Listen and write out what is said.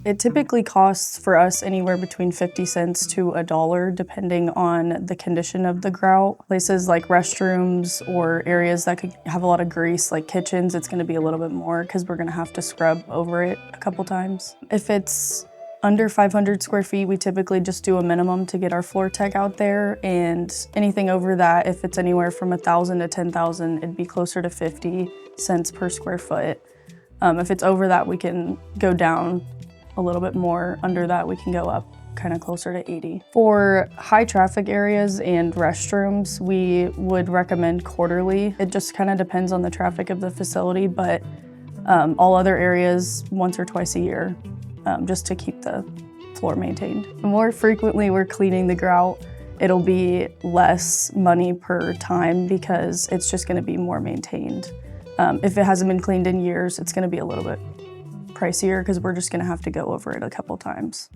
It typically costs for us anywhere between 50 cents to $1, depending on the condition of the grout. Places like restrooms or areas that could have a lot of grease, like kitchens, it's gonna be a little bit more because we're gonna have to scrub over it a couple times. If it's under 500 square feet, we typically just do a minimum to get our floor tech out there, and anything over that, if it's anywhere from 1,000 to 10,000, it'd be closer to 50 cents per square foot. If it's over that, we can go down a little bit more. Under that, we can go up kind of closer to 80. For high traffic areas and restrooms, we would recommend quarterly. It just kind of depends on the traffic of the facility, but all other areas once or twice a year, just to keep the floor maintained. The more frequently we're cleaning the grout, it'll be less money per time because it's just gonna be more maintained. If it hasn't been cleaned in years, it's gonna be a little bit pricier because we're just gonna have to go over it a couple times.